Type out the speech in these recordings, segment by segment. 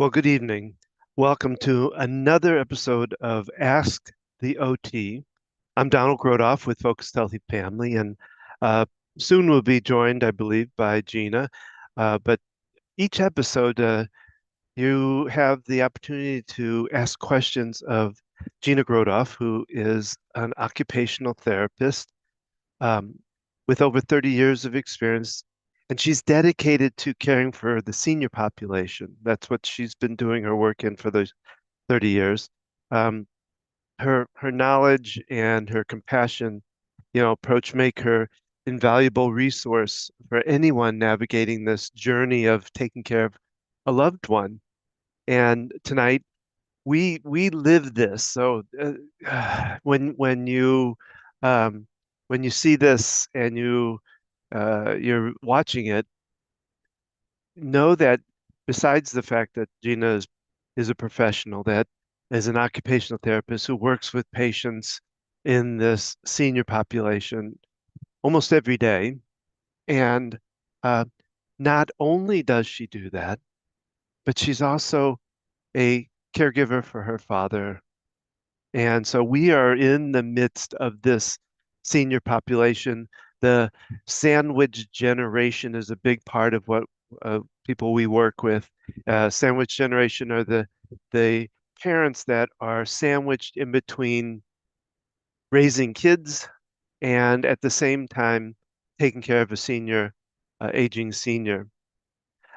Well, good evening. Welcome to another episode of Ask the OT. I'm Donald Grothoff with Focused Healthy Family, and uh, soon we'll be joined, I believe, by Gina. But each episode, you have the opportunity to ask questions of Gina Grothoff, who is an occupational therapist um, with over 30 years of experience, and she's dedicated to caring for the senior population. That's what she's been doing her work in for those 30 years. Um, her knowledge and her compassion, approach make her invaluable resource for anyone navigating this journey of taking care of a loved one. And tonight we live this. So um, when you see this and you're watching it, know that besides the fact that Gina is a professional, that is an occupational therapist who works with patients in this senior population almost every day. And uh, not only does she do that, but she's also a caregiver for her father. And so we are in the midst of this senior population. The sandwich generation is a big part of what people we work with. Sandwich generation are the parents that are sandwiched in between raising kids and at the same time taking care of a senior, aging senior.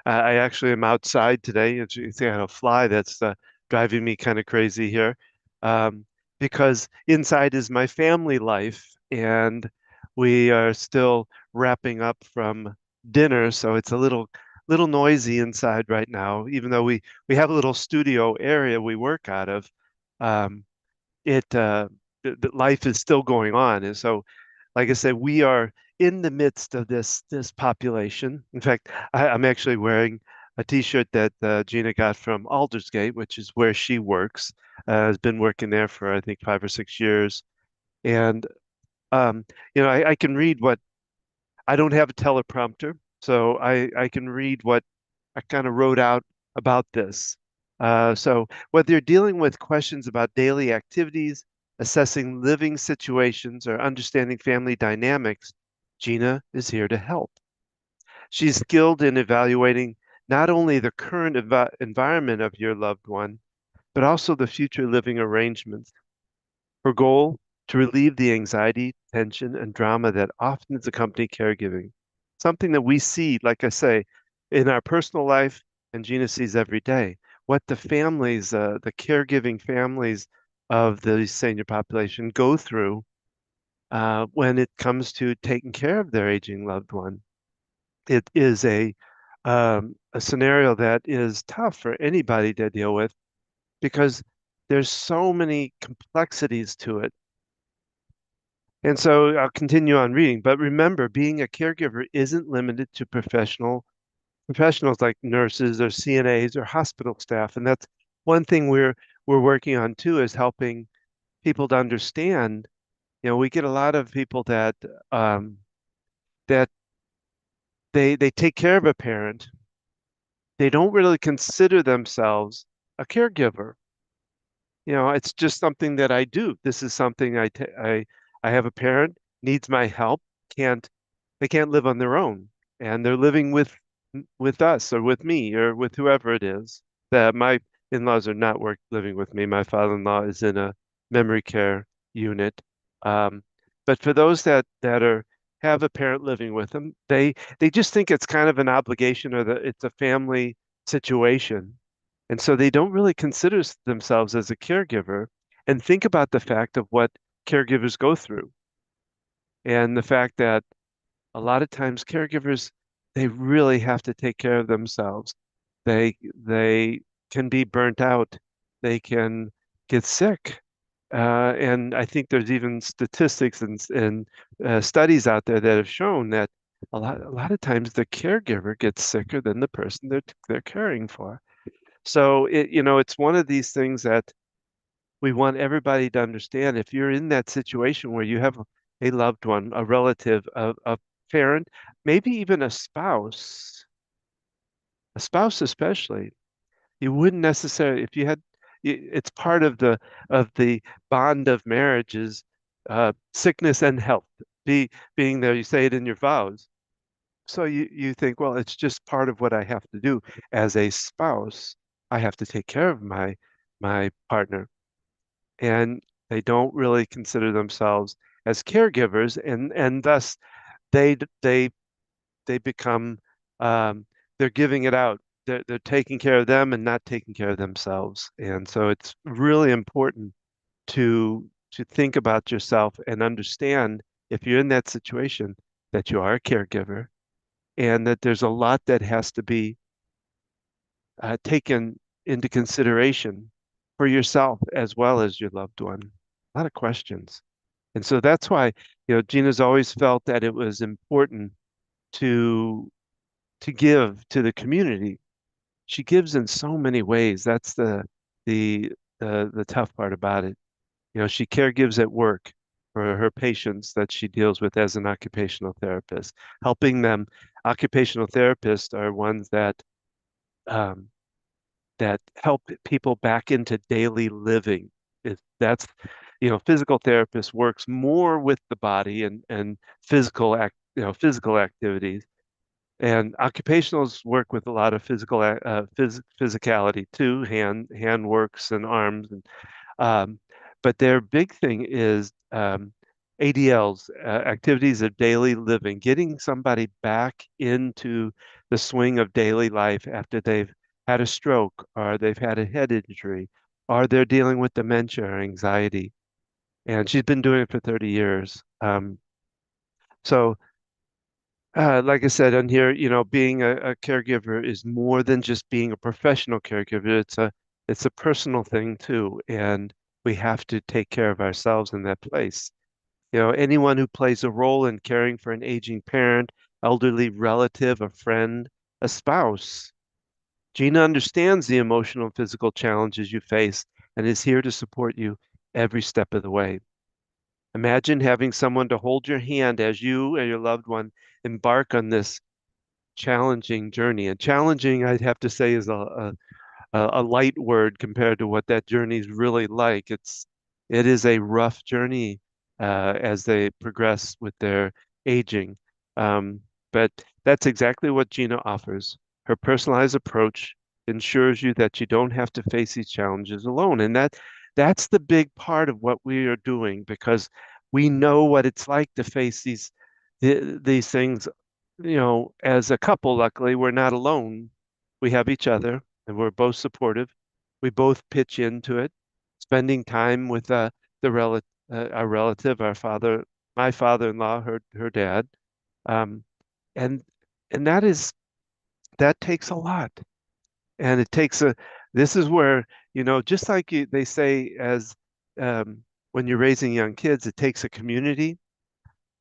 I actually am outside today. As you see, I had a fly that's driving me kind of crazy here, um, because inside is my family life, and we are still wrapping up from dinner, so it's a little noisy inside right now. Even though we have a little studio area we work out of, um, it the life is still going on, and so like I said, we are in the midst of this population. In fact, I'm actually wearing a T-shirt that Gina got from Aldersgate, which is where she works. Has been working there for I think 5 or 6 years, and um, I can read what I don't have a teleprompter, so I can read what I kind of wrote out about this. So whether you're dealing with questions about daily activities, assessing living situations, or understanding family dynamics, Gina is here to help. She's skilled in evaluating not only the current environment of your loved one, but also the future living arrangements. Her goal, to relieve the anxiety, tension, and drama that often is accompany caregiving. Something that we see, like I say, in our personal life and Gina sees every day. What the families, the caregiving families of the senior population go through when it comes to taking care of their aging loved one. It is a scenario that is tough for anybody to deal with because there's so many complexities to it. And so I'll continue on reading. But remember, being a caregiver isn't limited to professionals like nurses or CNAs or hospital staff. And that's one thing we're working on too, is helping people to understand. We get a lot of people that they take care of a parent. They don't really consider themselves a caregiver. It's just something that I do. This is something I have a parent needs my help, can't they can't live on their own, and they're living with us or with me or with whoever it is. That my in-laws are not living with me. My father-in-law is in a memory care unit. Um, but for those that are have a parent living with them, they just think it's kind of an obligation or that it's a family situation. And so they don't really consider themselves as a caregiver and think about the fact of what caregivers go through and the fact that a lot of times caregivers, they really have to take care of themselves. They can be burnt out. They can get sick. And I think there's even statistics and studies out there that have shown that a lot of times the caregiver gets sicker than the person they're caring for. So it's one of these things that we want everybody to understand. If you're in that situation where you have a loved one, a relative, a parent, maybe even a spouse especially, You wouldn't necessarily, if you had, it's part of the bond of marriage is sickness and health. Being there, you say it in your vows. So you think, well, it's just part of what I have to do as a spouse. I have to take care of my partner, and they don't really consider themselves as caregivers, and thus they they they become they're giving it out. They're taking care of them and not taking care of themselves. And so it's really important to think about yourself and understand if you're in that situation that you are a caregiver and that there's a lot that has to be taken into consideration for yourself as well as your loved one. A lot of questions. And so that's why, Gina's always felt that it was important to to give to the community. She gives in so many ways. That's the the tough part about it. She caregives at work for her patients that she deals with as an occupational therapist, helping them. Occupational therapists are ones um, that help people back into daily living. That's, physical therapist works more with the body and physical activities. And occupationals work with a lot of physicality too, hand works and arms, and um, but their big thing is ADLs, activities of daily living, getting somebody back into the swing of daily life after they've had a stroke or they've had a head injury or they're dealing with dementia or anxiety. And she's been doing it for 30 years. So like I said on here, being a caregiver is more than just being a professional caregiver. It's a personal thing too, and we have to take care of ourselves in that place. Anyone who plays a role in caring for an aging parent, elderly relative, a friend, a spouse. Gina understands the emotional and physical challenges you face and is here to support you every step of the way. Imagine having someone to hold your hand as you and your loved one embark on this challenging journey. And challenging, I'd have to say, is a light word compared to what that journey is really like. It is a rough journey as they progress with their aging. Um, but that's exactly what Gina offers. Her personalized approach ensures you that you don't have to face these challenges alone. And that's the big part of what we are doing because we know what it's like to face these things, as a couple. Luckily, we're not alone. We have each other and we're both supportive. We both pitch into it, spending time with our relative, our father, my father-in-law, her dad, um, and and that takes a lot, and it takes a. This is where just like they say as um, when you're raising young kids, it takes a community.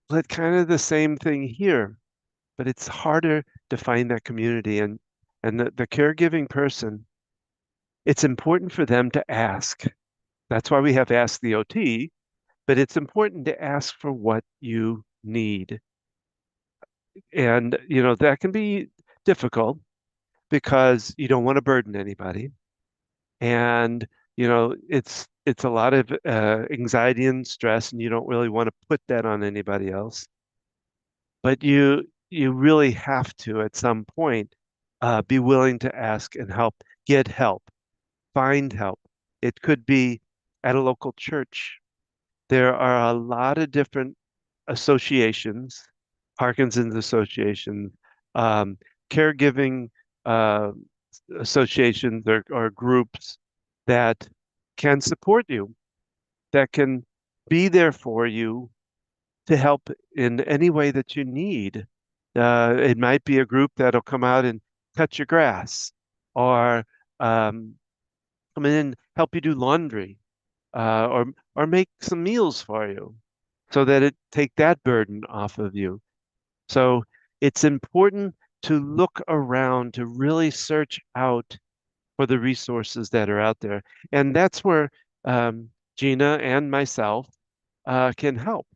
But kind of the same thing here, but it's harder to find that community and the caregiving person. It's important for them to ask. That's why we have Ask the OT, but it's important to ask for what you need. And, that can be difficult because you don't want to burden anybody. And, it's a lot of anxiety and stress, and you don't really want to put that on anybody else. But you really have to, at some point, be willing to ask and get help, find help. It could be at a local church. There are a lot of different associations, Parkinson's Association, um, caregiving uh, associations or groups that can support you, that can be there for you to help in any way that you need. It might be a group that'll come out and cut your grass or um, come in and help you do laundry or make some meals for you so that it take that burden off of you. So it's important to look around to really search out for the resources that are out there. And that's where Gina and myself can help.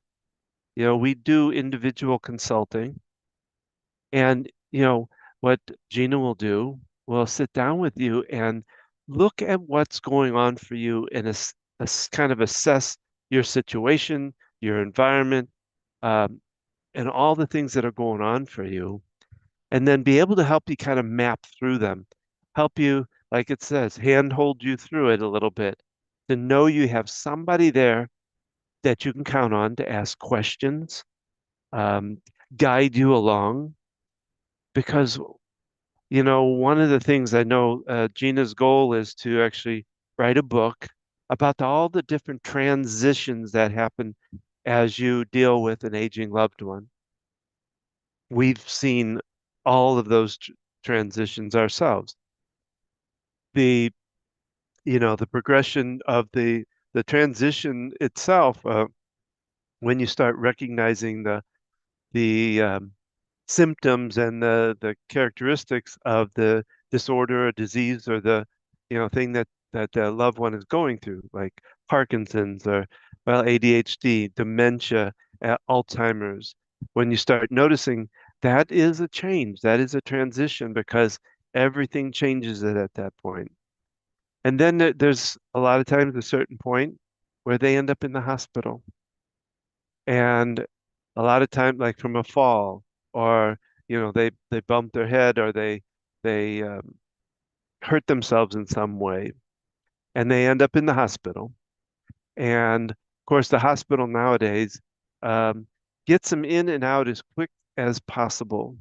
We do individual consulting and what Gina will do. will sit down with you and look at what's going on for you and kind of assess your situation, your environment, um, and all the things that are going on for you, and then be able to help you kind of map through them, help you, like it says, handhold you through it a little bit, to know you have somebody there that you can count on to ask questions, um, guide you along. Because, one of the things I know Gina's goal is to actually write a book about all the different transitions that happen as you deal with an aging loved one. We've seen all of those transitions ourselves. The, the progression of the transition itself, when you start recognizing the symptoms and the characteristics of the disorder or disease or the thing that the loved one is going through, like Parkinson's or well ADHD, dementia, Alzheimer's. When you start noticing that is a change, that is a transition because everything changes it at that point. And then there's a lot of times a certain point where they end up in the hospital. And a lot of time, like from a fall, or they bump their head, or they hurt themselves in some way, and they end up in the hospital. And of course, the hospital nowadays um, gets them in and out as quick as possible.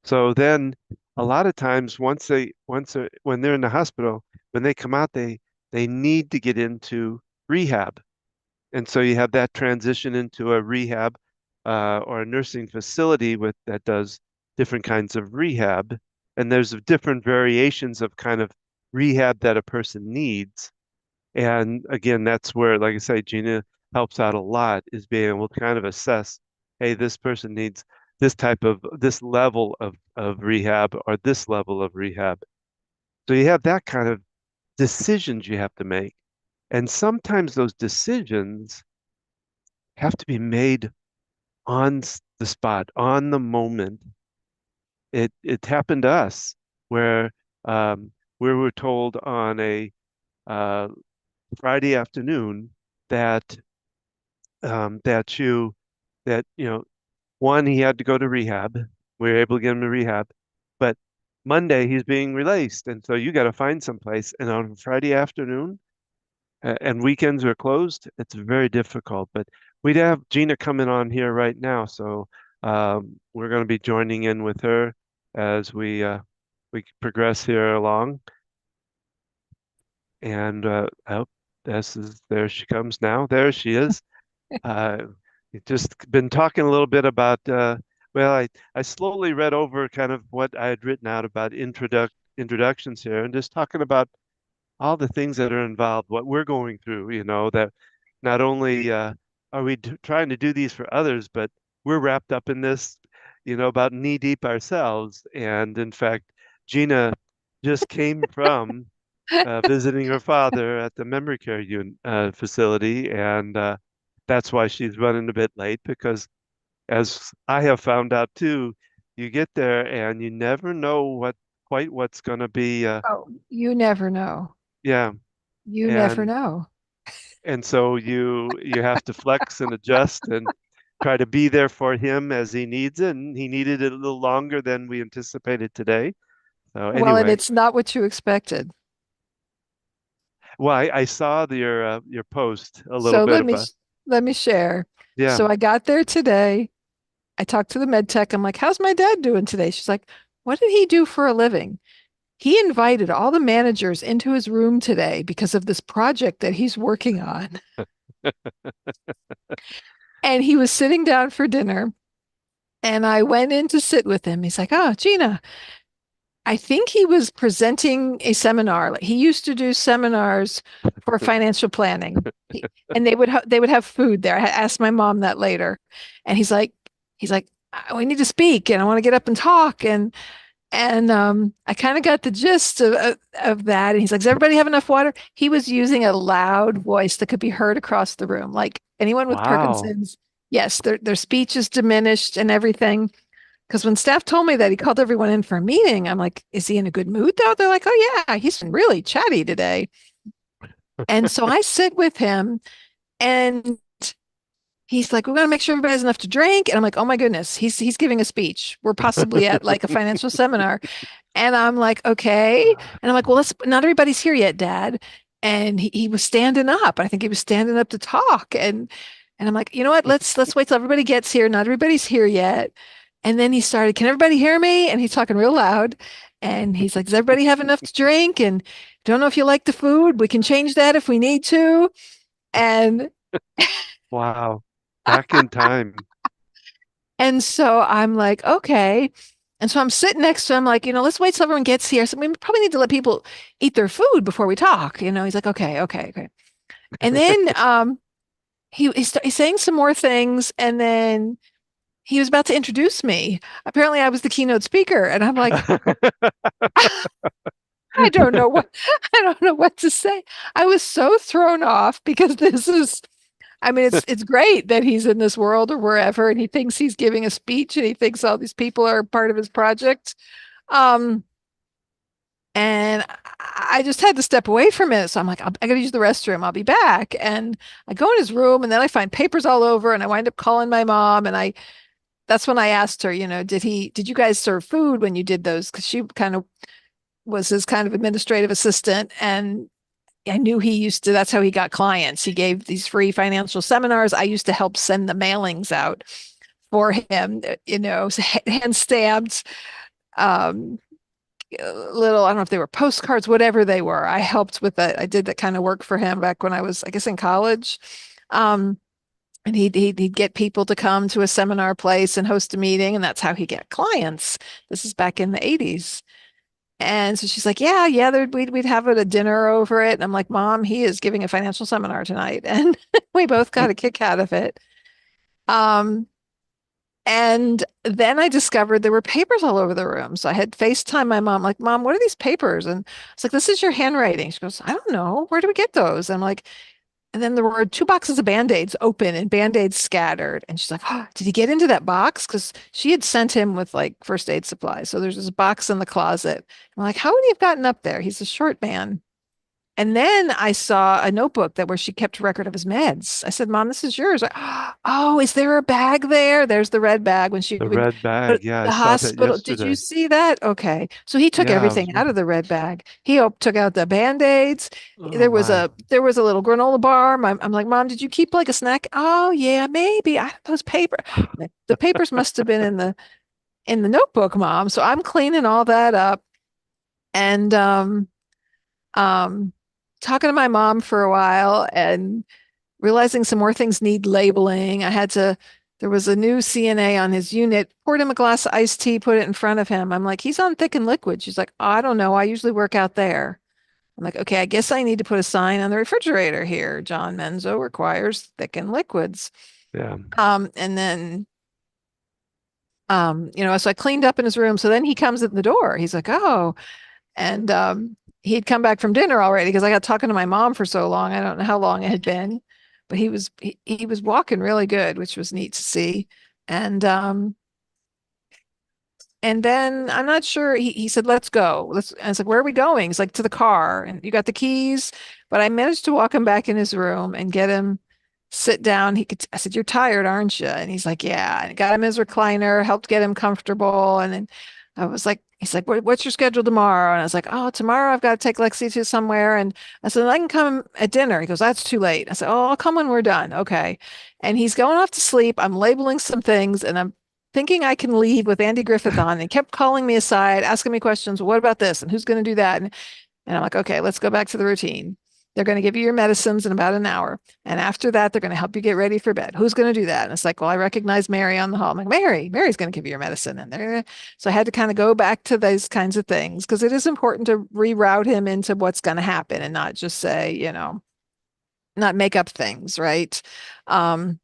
So then, a lot of times, when they're in the hospital, when they come out, they need to get into rehab. And so you have that transition into a rehab or a nursing facility that does different kinds of rehab. And there's different variations of kind of rehab that a person needs. And again, that's where, like I say, Gina helps out a lot is being able to kind of assess, hey, this person needs this level of rehab or this level of rehab. So you have that kind of decisions you have to make. And sometimes those decisions have to be made on the spot, on the moment. It happened to us where we were told on a uh, Friday afternoon that that you that one, he had to go to rehab. We were able to get him to rehab, but Monday he's being released, and so you got to find someplace. And on Friday afternoon, and weekends are closed, it's very difficult. But we'd have Gina coming on here right now, so we're going to be joining in with her as we progress here along. And oh, there she comes now. There she is. Uh, we've just been talking a little bit about. Well, I slowly read over kind of what I had written out about introductions here, and just talking about all the things that are involved, what we're going through, that not only are we trying to do these for others, but we're wrapped up in this, about knee deep ourselves. And in fact, Gina just came from visiting her father at the memory care facility, and that's why she's running a bit late because, as I have found out too, you get there and you never know what's going to be. Oh, you never know. Yeah, You never and know. so you have to flex and adjust and try to be there for him as he needs it. And he needed it a little longer than we anticipated today. So Well, and anyway, it's not what you expected. well, I saw your post a little So bit about let me share. yeah. So I got there today. I talked to the med tech. I'm like, "How's my dad doing today?" She's like, "What did he do for a living?" He invited all the managers into his room today because of this project that he's working on. And he was sitting down for dinner, and I went in to sit with him. He's like, "Oh, Gina, I think he was presenting a seminar. Like he used to do seminars for financial planning, and they would have food there. I asked my mom that later, and he's like, we need to speak, and I want to get up and talk, and I kind of got the gist of that. And he's like, does everybody have enough water? He was using a loud voice that could be heard across the room, like anyone with Wow. Parkinson's. Yes, their speech is diminished and everything. Because when staff told me that he called everyone in for a meeting, I'm like, is he in a good mood though? They're like, oh yeah, he's been really chatty today. And so I sit with him and he's like, we're going to make sure everybody has enough to drink. And I'm like, oh my goodness, he's giving a speech. We're possibly at like a financial seminar. And I'm like, okay. And I'm like, well, let's not everybody's here yet, Dad. And he was standing up. I think he was standing up to talk. And I'm like, you know what? Let's wait till everybody gets here. Not everybody's here yet. And then he started, can everybody hear me? And he's talking real loud. And he's like, does everybody have enough to drink? And don't know if you like the food. We can change that if we need to. And Wow. Back in time. and so I'm like, okay. And so I'm sitting next to him, like, let's wait till everyone gets here. So we probably need to let people eat their food before we talk. He's like, okay, okay, okay. And then he's saying some more things, and then he was about to introduce me. Apparently, I was the keynote speaker, and I'm like, I don't know what I don't know what to say. I was so thrown off because this is I mean, it's great that he's in this world or wherever, and he thinks he's giving a speech, and he thinks all these people are part of his project. Um, and I just had to step away from it. So I'm like, I got to use the restroom. I'll be back. And I go in his room, and then I find papers all over, and I wind up calling my mom. And that's when I asked her, did you guys serve food when you did those? Because she kind of was his kind of administrative assistant, and I knew he used to, that's how he got clients. He gave these free financial seminars. I used to help send the mailings out for him, hand stamped, um, little, I don't know if they were postcards, whatever they were. I helped with that. I did that kind of work for him back when I was, I guess, in college. Um, and he'd get people to come to a seminar place and host a meeting, and that's how he get clients. This is back in the 80s. And so she's like, yeah, yeah, we'd have a dinner over it. And I'm like, Mom, he is giving a financial seminar tonight. And we both got a kick out of it. Um, and then I discovered there were papers all over the room. So I had FaceTime my mom, like, Mom, what are these papers? And it's like, this is your handwriting. She goes, I don't know. Where do we get those? And I'm like, and then there were two boxes of Band-Aids open and Band-Aids scattered. And she's like, oh, did he get into that box? Because she had sent him with like first aid supplies. So there's this box in the closet. I'm like, how would he have gotten up there? He's a short man. And then I saw a notebook that where she kept record of his meds. I said, Mom, this is yours. Oh, is there a bag there? There's the red bag when she The would red go to bag. Yeah, I the saw that hospital. Did you yesterday. see that? Okay. So he took Yeah, I was everything out of reading. the red bag. He took out the Band-Aids. Oh There was my. a little granola bar. I'm like, Mom, did you keep like a snack? Oh yeah, maybe. Those paper. The papers must have been in the notebook, Mom. So I'm cleaning all that up and um talking to my mom for a while and realizing some more things need labeling. There was a new CNA on his unit, poured him a glass of iced tea, put it in front of him. I'm like, he's on thick and liquid. She's like, oh, I don't know. I usually work out there. I'm like, okay, I guess I need to put a sign on the refrigerator here. John Menzo requires thick and liquids. Yeah. And then, so I cleaned up in his room. So then he comes in the door. He's like, oh, and he'd come back from dinner already because I got talking to my mom for so long. I don't know how long it had been, but he was walking really good, which was neat to see. And and then I'm not sure. He said, "Let's go." And I was like, "Where are we going?" He's like, "To the car." And you got the keys, but I managed to walk him back in his room and get him sit down. I said, "You're tired, aren't you?" And he's like, "Yeah." And got him his recliner, helped get him comfortable, and then I was like, he's like, "What's your schedule tomorrow?" And I was like, "Oh, tomorrow I've got to take Lexi to somewhere." And I said, "I can come at dinner." He goes, "That's too late." I said, "Oh, I'll come when we're done." Okay. And he's going off to sleep. I'm labeling some things, and I'm thinking I can leave with Andy Griffith on. And he kept calling me aside, asking me questions. What about this? And who's going to do that? And I'm like, okay, let's go back to the routine. They're going to give you your medicines in about an hour. And after that, they're going to help you get ready for bed. Who's going to do that? And it's like, well, I recognize Mary on the hall. I'm like, Mary's going to give you your medicine. So I had to kind of go back to those kinds of things because it is important to reroute him into what's going to happen and not just say, not make up things, right? Um,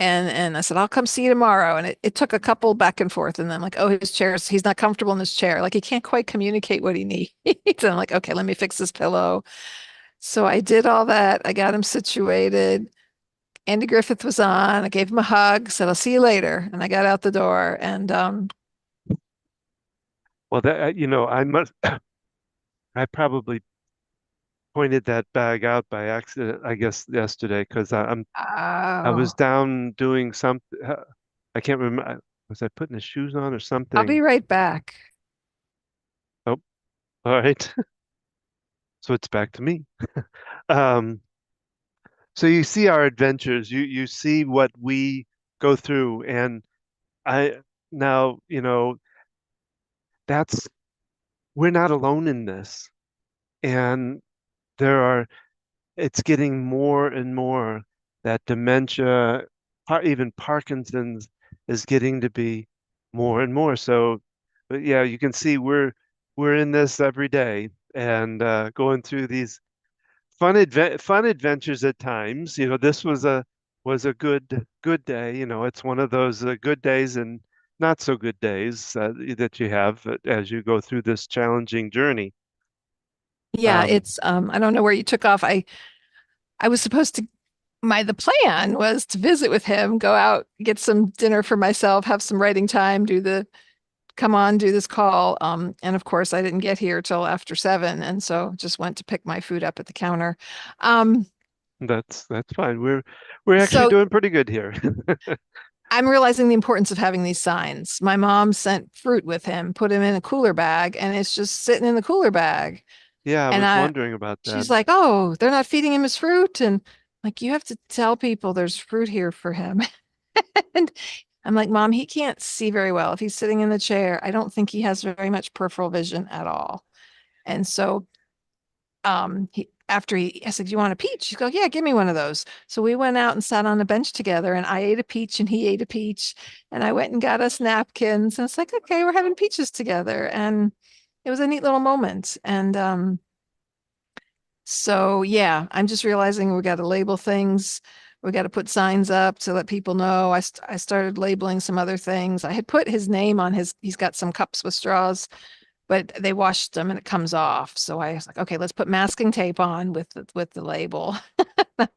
and I said, I'll come see you tomorrow. And it took a couple back and forth. And then I'm like, oh, he's not comfortable in his chair. Like he can't quite communicate what he needs. And I'm like, okay, let me fix his pillow. So I did all that. I got him situated. Andy Griffith was on. I gave him a hug, said, I'll see you later. And I got out the door. And Well, that I must I probably pointed that bag out by accident, I guess, yesterday because I was Oh, down doing something. I can't remember. Was I putting the shoes on or I'll be something? right back. Oh, all right. So it's back to me. Um, so you see our adventures. You see what we go through, and I now that's we're not alone in this, and there are it's getting more and more that dementia, even Parkinson's, is getting to be more and more. So, but yeah, you can see we're in this every day and going through these fun adventures at times. This was a good day. It's one of those good days and not so good days that you have as you go through this challenging journey. Yeah, Um, it's I don't know where you took off. I was supposed to the plan was to visit with him, go out, get some dinner for myself, have some writing time, come on, do this call. And of course I didn't get here till after 7, and so just went to pick my food up at the counter. Um, that's fine. We're actually so doing pretty good here. I'm realizing the importance of having these signs. My mom sent fruit with him, put him in a cooler bag, and it's just sitting in the cooler bag. Yeah, I And was wondering about that. she's like, "Oh, they're not feeding him his fruit." And like, you have to tell people there's fruit here for him. And I'm like, Mom, he can't see very well. If he's sitting in the chair, I don't think he has very much peripheral vision at all. And so I said, "You want a peach?" She's go, "Yeah, give me one of those." So we went out and sat on a bench together, and I ate a peach and he ate a peach. And I went and got us napkins. And it's like, okay, we're having peaches together. And it was a neat little moment. And so yeah, I'm just realizing we got to label things. We got to put signs up to let people know. I started labeling some other things. I had put his name on he's got some cups with straws, but they washed them and it comes off. So I was like, okay, let's put masking tape on with the label.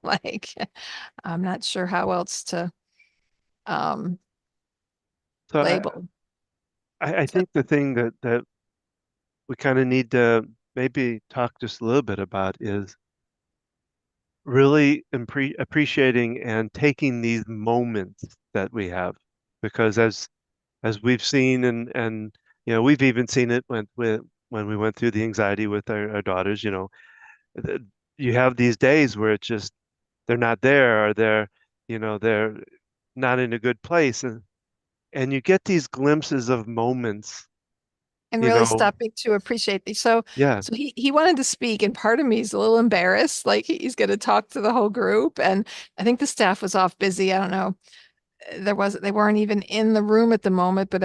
Like, I'm not sure how else to um So label. I So, think the thing that we kind of need to maybe talk just a little bit about is really appreciating and taking these moments that we have, because as we've seen and we've even seen it when we went through the anxiety with our daughters. th- you have these days where it's just they're not there or they're not in a good place, and you get these glimpses of moments, and you really know, stopping to appreciate these. So yeah, he wanted to speak, and part of me is a little embarrassed, like he's going to talk to the whole group. And I think the staff was off busy. I don't know. They weren't even in the room at the moment, but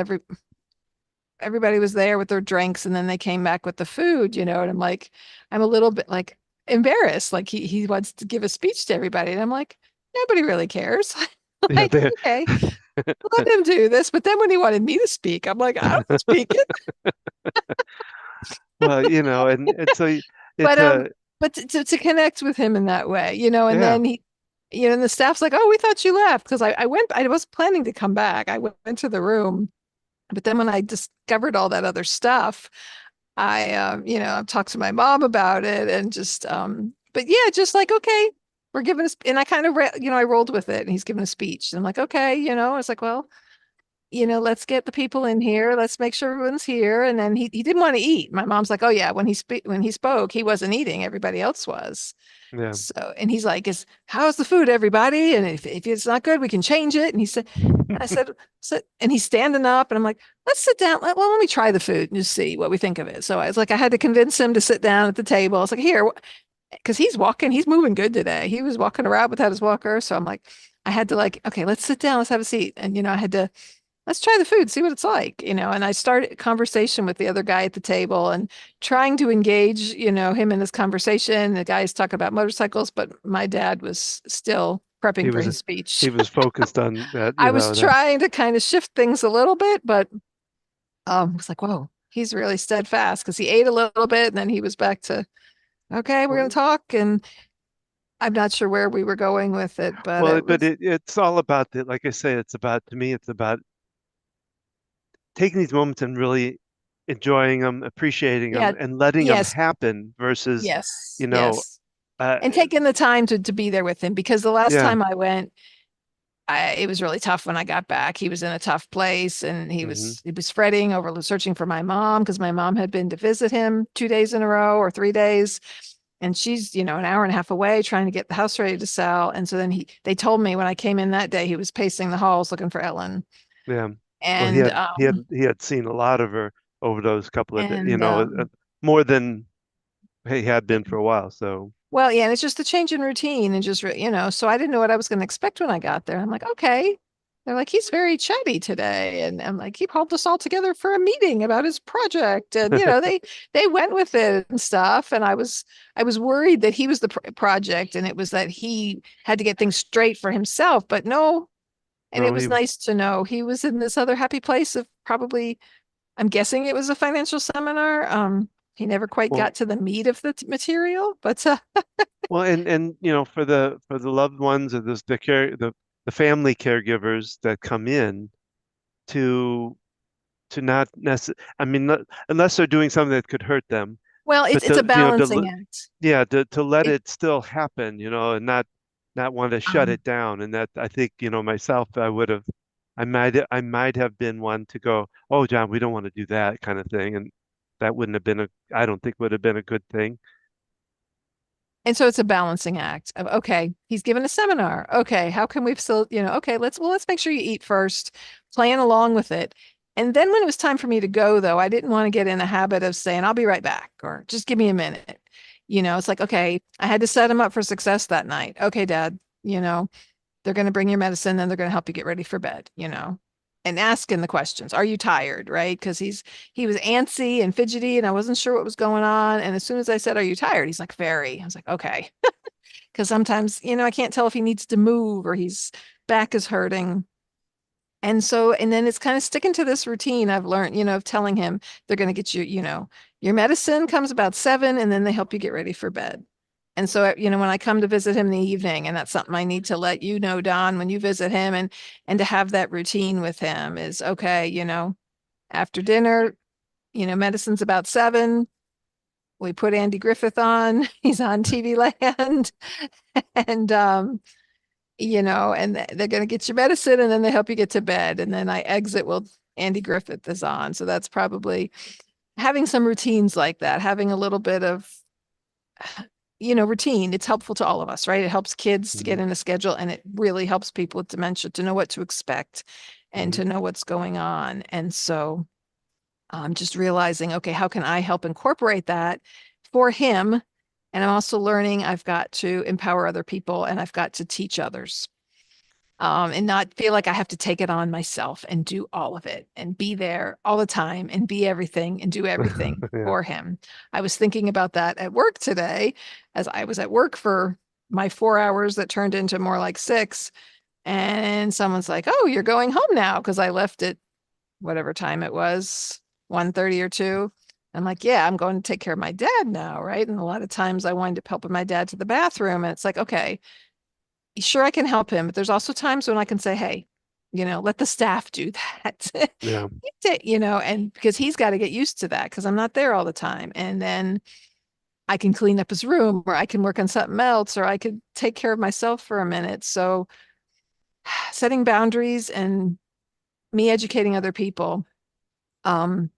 everybody was there with their drinks, and then they came back with the food, and I'm a little bit like embarrassed, like he wants to give a speech to everybody, and I'm like, nobody really cares. yeah, Like, okay, let him do this. But then when he wanted me to speak, I'm like, I don't speak it. well, and so But it's a to connect with him in that way, and yeah, then and the staff's like, "Oh, we thought you left," because I was planning to come back. I went to the room, but then when I discovered all that other stuff, I've talked to my mom about it, and but yeah, just like, okay, we're giving us, and I kind of, I rolled with it, and he's giving a speech, and I'm like, okay, I was like, well, let's get the people in here. Let's make sure everyone's here. And then he didn't want to eat. My mom's like, oh yeah, when he spoke, he wasn't eating. Everybody else was. yeah. So, and he's like, how's the food, everybody? And if it's not good, we can change it. And I said, and he's standing up, and I'm like, let's sit down. Let me try the food and just see what we think of it. So I was like, I had to convince him to sit down at the table. I was like, here, because he's moving good today. He was walking around without his walker. So I'm like, I had to, like, okay, let's sit down, let's have a seat. And, I had to, let's try the food, see what it's like, and I started a conversation with the other guy at the table and trying to engage, him in this conversation. The guy's talking about motorcycles, but my dad was still He prepping for was his speech. he was focused on that, I was trying to kind of shift things a little bit, but I was like, whoa, he's really steadfast, because he ate a little bit and then he was back to, okay, we're going to talk. And I'm not sure where we were going with it, but well, it but was, it's all about like I say, it's about, to me, it's about taking these moments and really enjoying them, appreciating Yeah. them, and letting them Yes. happen versus, Yes. you know, Yes. uh, And taking the time to be there with him because the last yeah. time I went, it was really tough when I got back. He was in a tough place and Hmm. he was fretting over searching for my mom because my mom had been to visit him 2 days in a row or 3 days. And she's, an hour and a half away trying to get the house ready to sell. And so then they told me when I came in that day, he was pacing the halls looking for Ellen. Yeah. Well, And he had seen a lot of her over those couple of days, and more than he had been for a while. So, well, yeah, and it's just a change in routine and just, so I didn't know what I was going to expect when I got there. I'm like, okay. They're like, he's very chatty today. And I'm like, he called us all together for a meeting about his project. And, they went with it and stuff. And I was worried that he was the project and it was that he had to get things straight for himself. But no, and it no, was nice to know he was in this other happy place of probably, I'm guessing it was a financial seminar. He never quite well, got to the meat of the material, but and for the loved ones or the family caregivers that come in to not necessarily, I mean, unless they're doing something that could hurt them, well, it's but it's a to balancing act. yeah, to let It it still happen, and not want to shut um it down. And that I think, myself, I might have been one to go, oh, John, we don't want to do that kind of thing, and that wouldn't have been I don't think would have been a good thing. and so it's a balancing act of okay, he's given a seminar. Okay, how can we still, okay, let's make sure you eat first, playing along with it. And then when it was time for me to go though, I didn't want to get in a habit of saying I'll be right back or just give me a minute. It's like, okay, I had to set him up for success that night. Okay, Dad, they're going to bring your medicine, then they're going to help you get ready for bed, and asking the questions. Are you tired? Right? Because he was antsy and fidgety, and I wasn't sure what was going on. And as soon as I said, "Are you tired?" He's like, "Very." I was like, "Okay," because sometimes I can't tell if he needs to move or he's back is hurting. And then it's kind of sticking to this routine I've learned, of telling him they're going to get you, your medicine comes about 7 and then they help you get ready for bed. And so, when I come to visit him in the evening, and that's something I need to let you know, Don, when you visit him and to have that routine with him is okay, after dinner, medicine's about 7. We put Andy Griffith on. He's on TV Land. And and they're going to get your medicine and then they help you get to bed. And then I exit while Andy Griffith is on. So that's probably having some routines like that, having a little bit of, routine. It's helpful to all of us, right? It helps kids to Hmm. get in a schedule and it really helps people with dementia to know what to expect and Hmm. to know what's going on. And so I'm just realizing, okay, how can I help incorporate that for him? And I'm also learning I've got to empower other people and I've got to teach others and not feel like I have to take it on myself and do all of it and be there all the time and be everything and do everything Yeah, for him. I was thinking about that at work today as I was at work for my 4 hours that turned into more like 6. And someone's like, "Oh, you're going home now," because I left at whatever time it was, 1:30 or 2. I'm like, "Yeah, I'm going to take care of my dad now, right?" And a lot of times I wind up helping my dad to the bathroom. And it's like, okay, sure I can help him, but there's also times when I can say, hey, let the staff do that. yeah. And because he's got to get used to that because I'm not there all the time. And then I can clean up his room or I can work on something else or I could take care of myself for a minute. So setting boundaries and me educating other people. Um,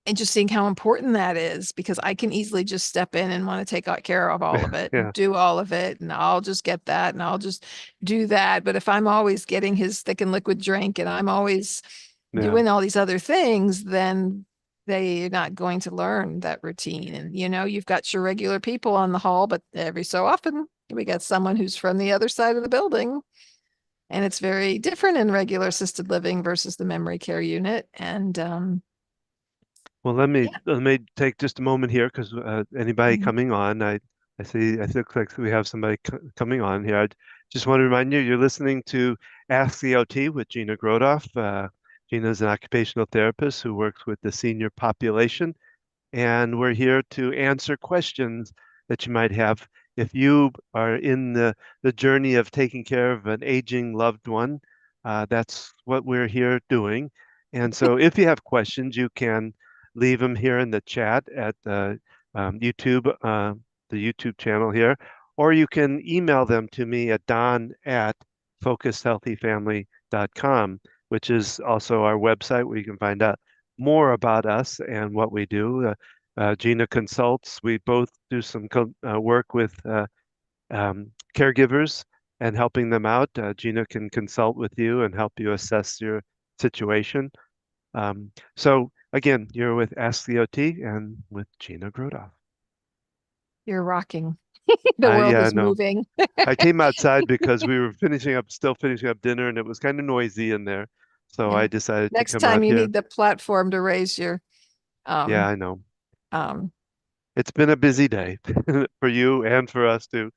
and just seeing how important that is because I can easily just step in and want to take care of all of it and Yeah. do all of it. And I'll just get that and I'll just do that. But if I'm always getting his thick and liquid drink and I'm always Yeah. doing all these other things, then they're not going to learn that routine. And, you've got your regular people on the hall, but every so often we got someone who's from the other side of the building. And it's very different in regular assisted living versus the memory care unit. And Well, yeah. let me take just a moment here because anybody Mhm. coming on, I see looks like we have somebody coming on here. I just want to remind you, you're listening to Ask the OT with Gina Grothoff. Gina is an occupational therapist who works with the senior population, and we're here to answer questions that you might have if you are in the journey of taking care of an aging loved one. That's what we're here doing. And so if you have questions, you can leave them here in the chat at YouTube, the YouTube channel here, or you can email them to me at don@focusedhealthyfamily.com, which is also our website where you can find out more about us and what we do. Gina consults. We both do some work with caregivers and helping them out. Gina can consult with you and help you assess your situation. So again, you're with Ask the OT and with Gina Grothoff. You're rocking. The world Yeah, is no, moving. I came outside because we were still finishing up dinner, and it was kind of noisy in there. So I Yeah. decided to Next come time out you here. need the platform to raise your Yeah, um I know. um It's been a busy day for you and for us too.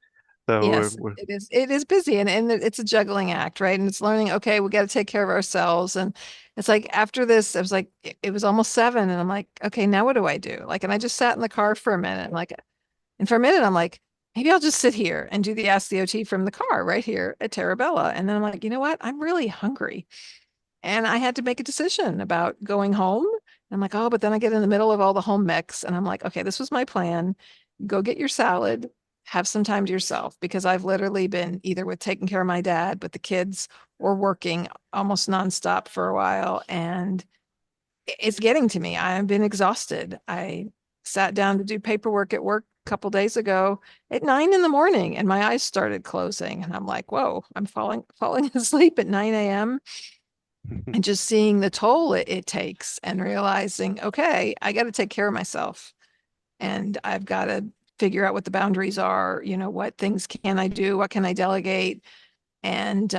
So yes, we're it is busy and it's a juggling act, right? And it's learning, okay, we got to take care of ourselves. And it's like after this, I was like, it was almost 7, and I'm like, okay, now what do I do? Like, and I just sat in the car for a minute, like, and for a minute, I'm like, maybe I'll just sit here and do the Ask the OT from the car right here at Terabella. And then I'm like, you know what? I'm really hungry. And I had to make a decision about going home. I'm like, oh, but then I get in the middle of all the home mix. And I'm like, okay, this was my plan. Go get your salad, have some time to yourself, because I've literally been either with taking care of my dad, with the kids, or working almost nonstop for a while. And it's getting to me. I've been exhausted. I sat down to do paperwork at work a couple days ago at 9 in the morning and my eyes started closing. And I'm like, whoa, I'm falling asleep at 9 a.m. and just seeing the toll it takes and realizing, okay, I got to take care of myself and I've got to figure out what the boundaries are, what things can I do, what can I delegate, and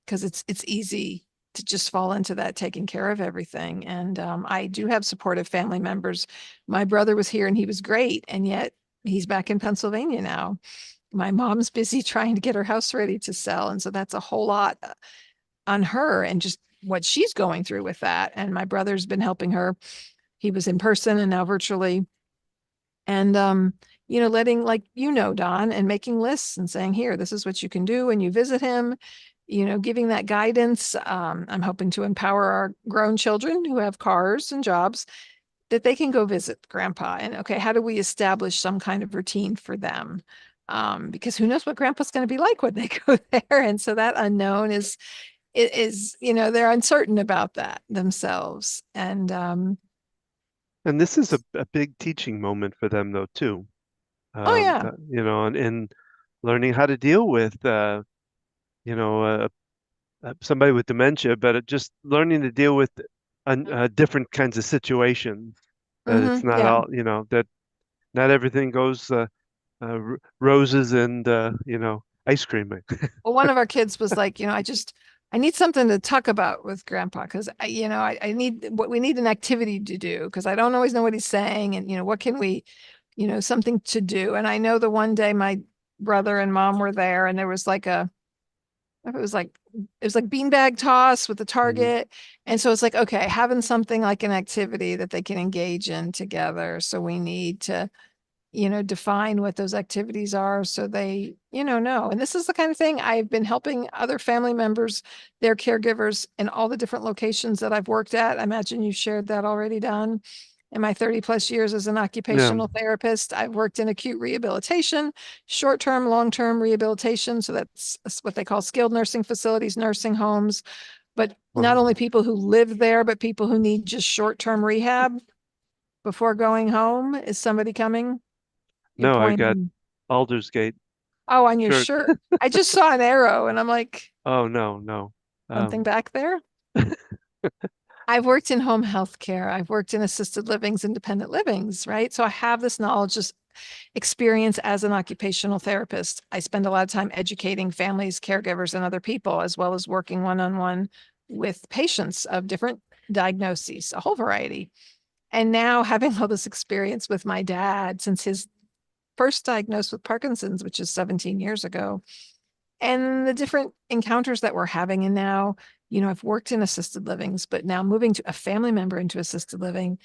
because it's easy to just fall into that taking care of everything. And I do have supportive family members. My brother was here and he was great, and yet he's back in Pennsylvania now. My mom's busy trying to get her house ready to sell, and so that's a whole lot on her and just what she's going through with that. And my brother's been helping her. He was in person and now virtually. And letting, like, Don, and making lists and saying, here, this is what you can do when you visit him, giving that guidance. I'm hoping to empower our grown children who have cars and jobs that they can go visit grandpa. And okay, how do we establish some kind of routine for them? Because who knows what grandpa's going to be like when they go there. And so that unknown is they're uncertain about that themselves. And and this is a big teaching moment for them though too. oh yeah. And learning how to deal with you know somebody with dementia, but just learning to deal with different kinds of situations. That it's not Yeah. all, that not everything goes roses and ice cream. Well, one of our kids was like, I need something to talk about with grandpa because I need what we need an activity to do because I don't always know what he's saying. And, what can we, something to do. And I know the one day my brother and mom were there and there was like it was like beanbag toss with the Mhm. target. And so it's like, okay, having something like an activity that they can engage in together. So we need to define what those activities are so they, know. And this is the kind of thing I've been helping other family members, their caregivers in all the different locations that I've worked at. I imagine you shared that already, Don. In my 30 plus years as an Yeah. occupational therapist, I've worked in acute rehabilitation, short term, long term rehabilitation. So that's what they call skilled nursing facilities, nursing homes, but not Well, only people who live there, but people who need just short term rehab before going home. Is somebody coming? You're no, I got pointing. Aldersgate Oh, on your shirt. shirt. I just saw an arrow and I'm like, Oh no, no. something Um, back there? I've worked in home health care. I've worked in assisted livings, independent livings, right? So I have this knowledge, this experience as an occupational therapist. I spend a lot of time educating families, caregivers, and other people, as well as working one-on-one with patients of different diagnoses, a whole variety. And now having all this experience with my dad since his first diagnosed with Parkinson's, which is 17 years ago, and the different encounters that we're having. And now, I've worked in assisted livings, but now moving to a family member into assisted living,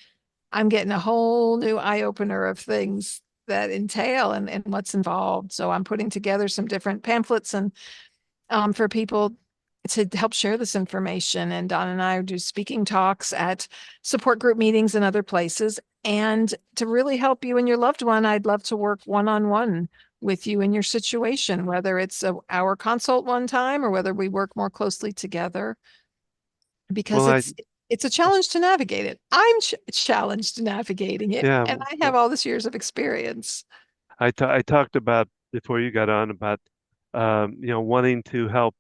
I'm getting a whole new eye opener of things that entail and what's involved. So I'm putting together some different pamphlets and for people to help share this information. And Don and I do speaking talks at support group meetings and other places. And to really help you and your loved one, I'd love to work one-on-one with you in your situation, whether it's a hour consult one time or whether we work more closely together, because Well, it's a challenge to navigate it. I'm challenged navigating it, yeah, and I have all this years of experience. I talked about before you got on about wanting to help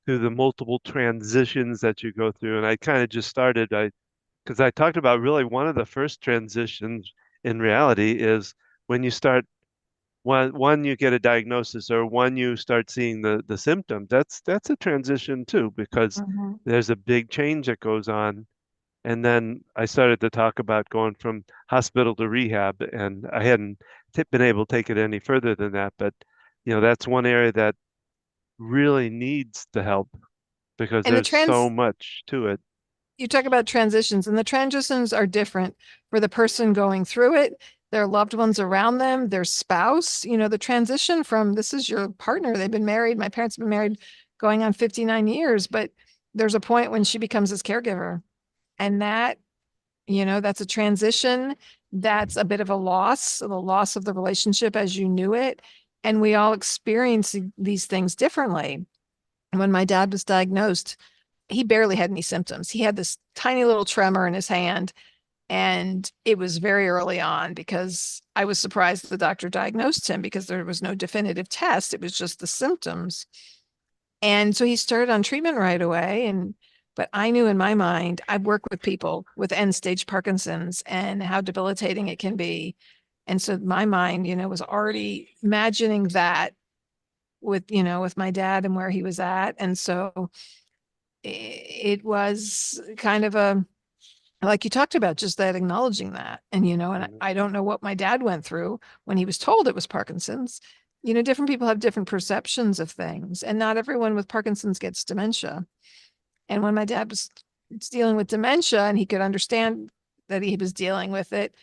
through the multiple transitions that you go through, and I kind of just started I because I talked about really one of the first transitions in reality is when you start one you get a diagnosis or one you start seeing the symptoms. That's a transition too because Mhm. there's a big change that goes on. And then I started to talk about going from hospital to rehab, and I hadn't been able to take it any further than that. But, that's one area that really needs the help because And the there's so trans much to it. you talk about transitions, and the transitions are different for the person going through it, their loved ones around them, their spouse. The transition from this is your partner, they've been married, my parents have been married going on 59 years, but there's a point when she becomes his caregiver. And that's a transition. That's a bit of a loss, the loss of the relationship as you knew it. And we all experience these things differently. When my dad was diagnosed, he barely had any symptoms. He had this tiny little tremor in his hand, and it was very early on because I was surprised the doctor diagnosed him because there was no definitive test. It was just the symptoms. And so he started on treatment right away. But I knew in my mind, I work with people with end stage Parkinson's and how debilitating it can be. And so my mind, was already imagining that with my dad and where he was at. And so it was kind of a, like you talked about, just that acknowledging that. And Mhm. I don't know what my dad went through when he was told it was Parkinson's. Different people have different perceptions of things, and not everyone with Parkinson's gets dementia. And when my dad was dealing with dementia and he could understand that he was dealing with it,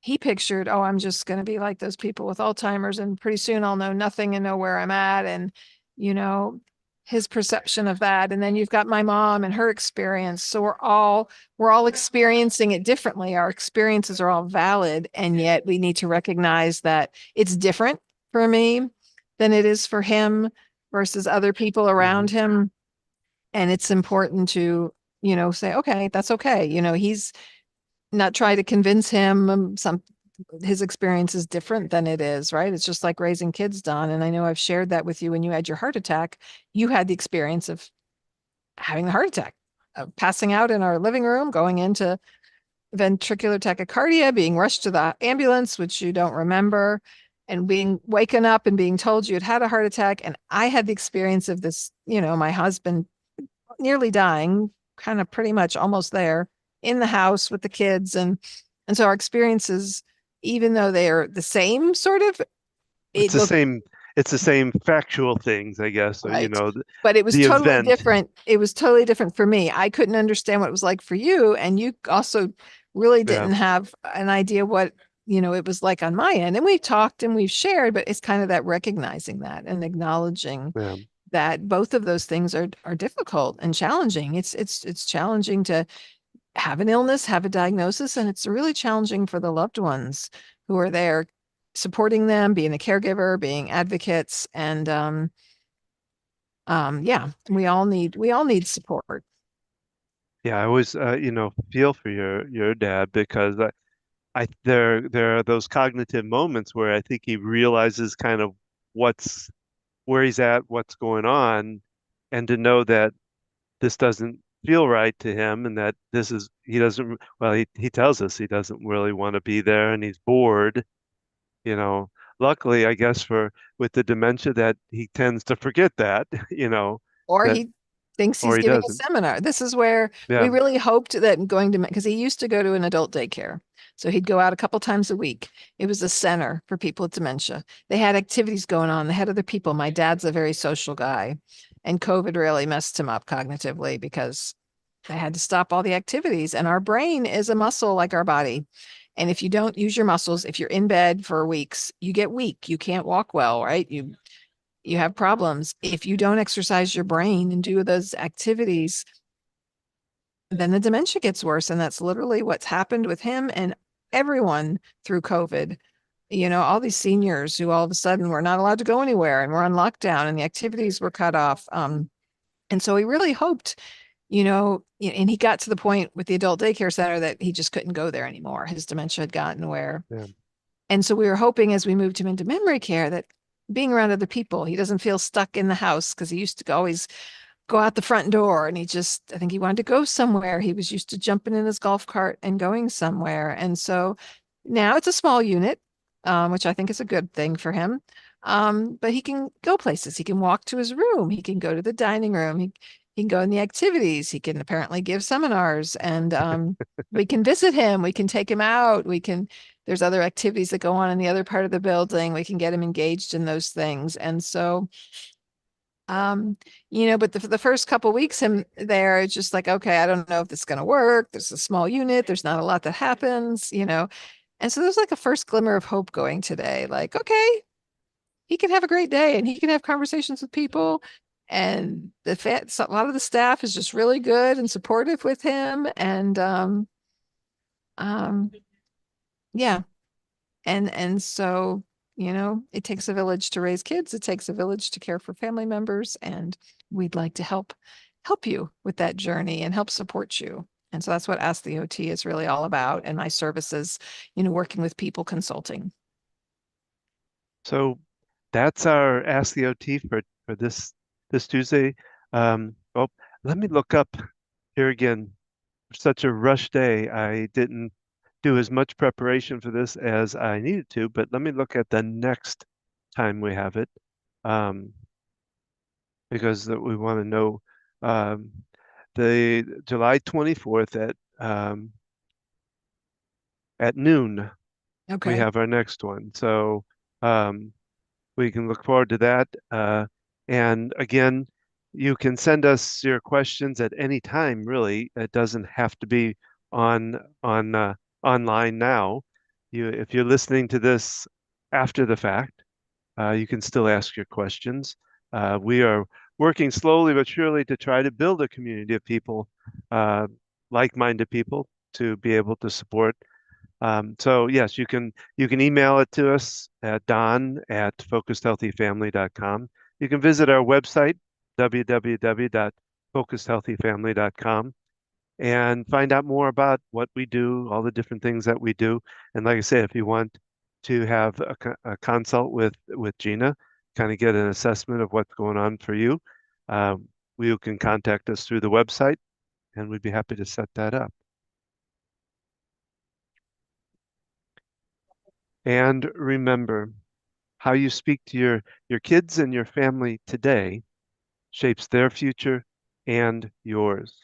he pictured, oh, I'm just going to be like those people with Alzheimer's, and pretty soon I'll know nothing and know where I'm at. And, you know, his perception of that. And then you've got my mom and her experience. So we're all experiencing it differently. Our experiences are all valid. And yet we need to recognize that it's different for me than it is for him versus other people around Mhm. him. And it's important to, say, okay, that's okay. He's not try to convince him his experience is different than it is, right? It's just like raising kids, Don. And I know I've shared that with you when you had your heart attack. You had the experience of having the heart attack, of passing out in our living room, going into ventricular tachycardia, being rushed to the ambulance, which you don't remember, and being waken up and being told you had had a heart attack. And I had the experience of this, my husband nearly dying, kind of pretty much almost there in the house with the kids. And so our experiences, even though they are the same sort of, It's it the looked same. It's the same factual things, I guess. So, right. But it was the totally event. different. It was totally different for me. I couldn't understand what it was like for you. And you also really Yeah, didn't have an idea what, it was like on my end. And we've talked and we've shared, but it's kind of that recognizing that and acknowledging yeah, that both of those things are difficult and challenging. It's challenging to have an illness, have a diagnosis, and it's really challenging for the loved ones who are there supporting them, being a caregiver, being advocates, and yeah, we all need support. yeah. I always, feel for your dad because there are those cognitive moments where I think he realizes kind of what's where he's at, what's going on, and to know that this doesn't feel right to him and that he doesn't well he tells us he doesn't really want to be there and he's bored, you know. Luckily, I guess for with the dementia that he tends to forget that, Or that he thinks or he's he giving a doesn't. seminar. This is where we Yeah. really hoped that going to, because he used to go to an adult daycare. So he'd go out a couple times a week. It was a center for people with dementia. They had activities going on. They had other people. My dad's a very social guy, and COVID really messed him up cognitively because they had to stop all the activities. And our brain is a muscle like our body. And if you don't use your muscles, if you're in bed for weeks, you get weak. You can't walk well, right? you have problems. If you don't exercise your brain and do those activities, then the dementia gets worse. And that's literally what's happened with him and everyone through COVID. All these seniors who all of a sudden were not allowed to go anywhere and were on lockdown and the activities were cut off. And so he really hoped, and he got to the point with the adult daycare center that he just couldn't go there anymore. His dementia had gotten where. Yeah. And so we were hoping as we moved him into memory care that being around other people, he doesn't feel stuck in the house because he used to always go out the front door and I think he wanted to go somewhere. He was used to jumping in his golf cart and going somewhere. And so now it's a small unit, which I think is a good thing for him. But he can go places. He can walk to his room. He can go to the dining room. He can go in the activities. He can apparently give seminars and we can visit him. We can take him out. There's other activities that go on in the other part of the building. We can get him engaged in those things. And so um, but the first couple weeks him there, it's just like, okay, I don't know if this is going to work. There's a small unit. There's not a lot that happens. And so there's like a first glimmer of hope going today. Like, okay, he can have a great day and he can have conversations with people. And so a lot of the staff is just really good and supportive with him. And um, yeah, and so it takes a village to raise kids. It takes a village to care for family members, and we'd like to help you with that journey and help support you. And so that's what Ask the OT is really all about, and my services, working with people consulting. So that's our Ask the OT for this Tuesday. Oh, let me look up here again. Such a rush day. I didn't do as much preparation for this as I needed to, but let me look at the next time we have it, um, because we want to know um, the July 24th at noon. We Okay. have our next one, so um, we can look forward to that. And again, you can send us your questions at any time, really. It doesn't have to be on online now. If you're listening to this after the fact, you can still ask your questions. We are working slowly but surely to try to build a community of people, uh, like-minded people, to be able to support. So yes, you can email it to us at don@focusedhealthyfamily.com. You can visit our website, www.focusedhealthyfamily.com, and find out more about what we do, all the different things that we do. And like I said, if you want to have a consult with Gina, kind of get an assessment of what's going on for you, uh, you can contact us through the website, and we'd be happy to set that up. And remember, how you speak to your kids and your family today shapes their future and yours.